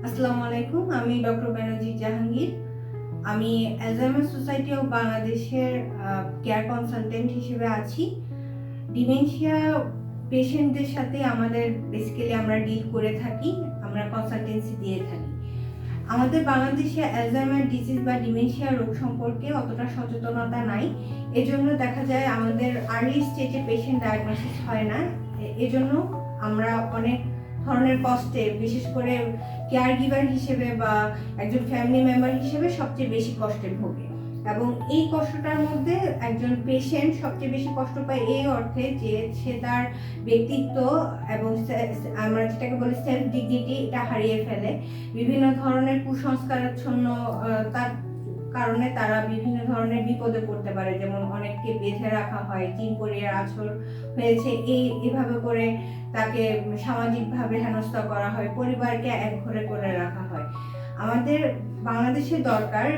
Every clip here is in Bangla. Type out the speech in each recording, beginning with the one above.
আসসালামু আলাইকুম। আমি ডক্টর বেনজির জাহাঙ্গীর। আমি অ্যালজাইমার সোসাইটি অফ বাংলাদেশের কেয়ার কনসালটেন্ট হিসেবে আছি। ডিমেনশিয়া পেশেন্টদের সাথে আমাদের বেসিক্যালি আমরা ডিল করে থাকি, আমরা কনসালটেন্সি দিয়ে থাকি। আমাদের বাংলাদেশে অ্যালজাইমার ডিজিজ বা ডিমেনশিয়া রোগ সম্পর্কে অতটা সচেতনতা নাই। এজন্য দেখা যায় আমাদের আর্লি স্টেজে পেশেন্ট ডায়াগনোসিস হয় না। এজন্য আমরা অনেক ধরনের কষ্টে, বিশেষ করে কেয়ার গিভার হিসেবে বা একজন ফ্যামিলি মেম্বার হিসেবে সবচেয়ে বেশি কষ্টে ভোগে। এবং এই কষ্টটার মধ্যে একজন পেশেন্ট সবচেয়ে বেশি কষ্ট পায় এই অর্থে যে সে তার ব্যক্তিত্ব এবং আমরা যেটাকে বলি সেলফ ডিগনিটি এটা হারিয়ে ফেলে। বিভিন্ন ধরনের কুসংস্কারাচ্ছন্ন তার কারণে তারা বিভিন্ন ধরনের বিপদে পড়তে পারে, যেমন অনেককে বেঁধে রাখা হয়, জিন পরিয়ার আছর হয়েছে এইভাবে করে তাকে সামাজিকভাবে হেনস্থা করা হয়, পরিবারকে একঘরে করে রাখা হয়। আমাদের বাংলাদেশে দরকার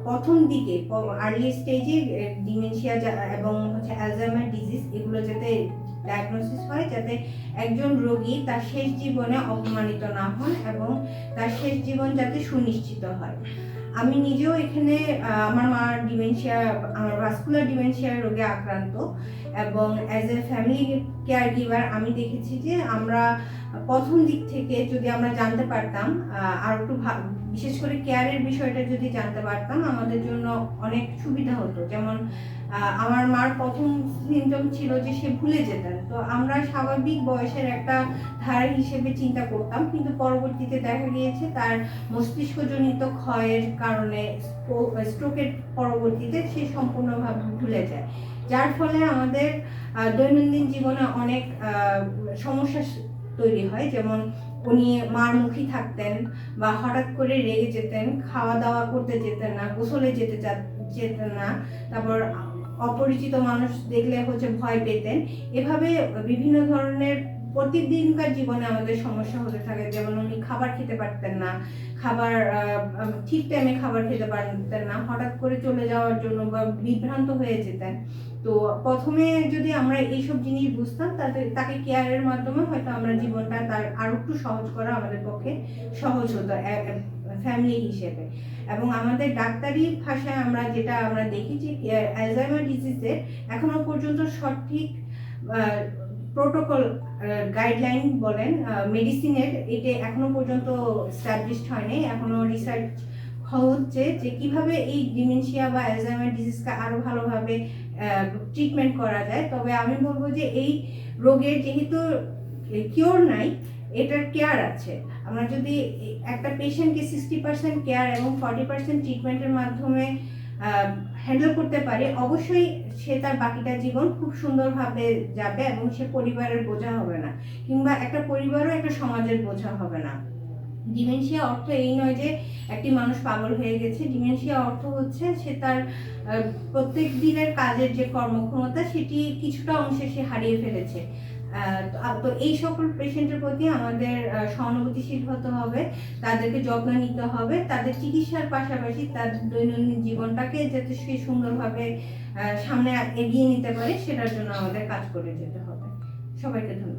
প্রথম দিকে আর্লি স্টেজে ডিমেনশিয়া এবং অ্যালজাইমার ডিজিজ এগুলো যাতে ডায়াগনোসিস হয়, যাতে একজন রোগী তার শেষ জীবনে অপমানিত না হন এবং তার শেষ জীবন যাতে সুনিশ্চিত হয়। আমি নিজেও এখানে আমার মা ডিমেনশিয়া, আমার ভাস্কুলার ডিমেনশিয়া রোগে আক্রান্ত এবং as a family care giver আমি দেখেছি যে আমরা প্রথম দিক থেকে যদি আমরা জানতে পারতাম, আর একটু বিশেষ করে কেয়ারের বিষয়টা যদি জানতে পারতাম আমাদের জন্য অনেক সুবিধা হতো। যেমন আমার মার প্রথম সিমটম ছিল যে সে ভুলে যেতেন, তো আমরা স্বাভাবিক বয়সের একটা ধারা হিসেবে চিন্তা করতাম, কিন্তু পরবর্তীতে দেখা গিয়েছে তার মস্তিষ্কজনিত ক্ষয়ের কারণে স্ট্রোকের পরবর্তীতে সে সম্পূর্ণভাবে ভুলে যায়, যার ফলে আমাদের দৈনন্দিন জীবনে অনেক সমস্যা তৈরি হয়। যেমন উনি মার মুখী থাকতেন বা হঠাৎ করে রেগে যেতেন, খাওয়া দাওয়া করতে যেতেন না, গোসলে যেতেন না, তারপর অপরিচিত মানুষ দেখলে ভয় পেতেন। এভাবে বিভিন্ন ধরনের প্রতিদিনকার জীবনে আমাদের সমস্যা হতে থাকে। যেমন উনি খাবার খেতে পারতেন না, খাবার ঠিক টাইমে খাবার খেতে পারতেন না, হঠাৎ করে চলে যাওয়ার জন্য বা বিভ্রান্ত হয়ে যেতেন। তো প্রথমে যদি আমরা এইসব জিনিস বুঝতাম, তাকে কেয়ারের মাধ্যমে হয়তো আমরা জীবনটা তার আরো একটু সহজ করা আমাদের পক্ষে সহজ হতো ফ্যামিলি হিসেবে। এবং আমাদের ডাক্তারি ভাষায় যেটা আমরা দেখি যে অ্যালজাইমার ডিজিজের এখনো পর্যন্ত সঠিক প্রোটোকল গাইডলাইন বলেন মেডিসিনের, এটা এখনো পর্যন্ত এস্টাবলিশড হয়নি। এখনো রিসার্চ হচ্ছে যে কিভাবে এই ডিমেনশিয়া বা অ্যালজাইমার ডিজিজকে আরো ভালোভাবে ট্রিটমেন্ট করা যায়। তবে আমি বলবো যে এই রোগের যেহেতু কিওর নাই, এটার কেয়ার আছে। আমরা যদি একটা পেশেন্টকে 60% কেয়ার এবং 40% ট্রিটমেন্টের মাধ্যমে হ্যান্ডেল করতে পারে, অবশ্যই সে তার বাকিটা জীবন খুব সুন্দরভাবে যাবে এবং সে পরিবারের বোঝা হবে না, কিংবা একটা পরিবারও একটা সমাজের বোঝা হবে না। ডিমেনশিয়া অর্থ এই নয় যে একটি মানুষ পাগল হয়ে গেছে। ডিমেনশিয়া অর্থ হচ্ছে সে তার প্রত্যেক দিনের কাজের যে কর্মক্ষমতা সেটি কিছুটা অংশে সে হারিয়ে ফেলেছে। তো এই সকল পেশেন্টের প্রতি আমাদের সহানুভূতিশীল হতে হবে, তাদেরকে যত্ন নিতে হবে, তাদের চিকিৎসার পাশাপাশি তাদের দৈনন্দিন জীবনটাকে যাতে সে সুন্দরভাবে সামনে এগিয়ে নিতে পারে সেটার জন্য আমাদের কাজ করে যেতে হবে। সবাইকে ধন্যবাদ।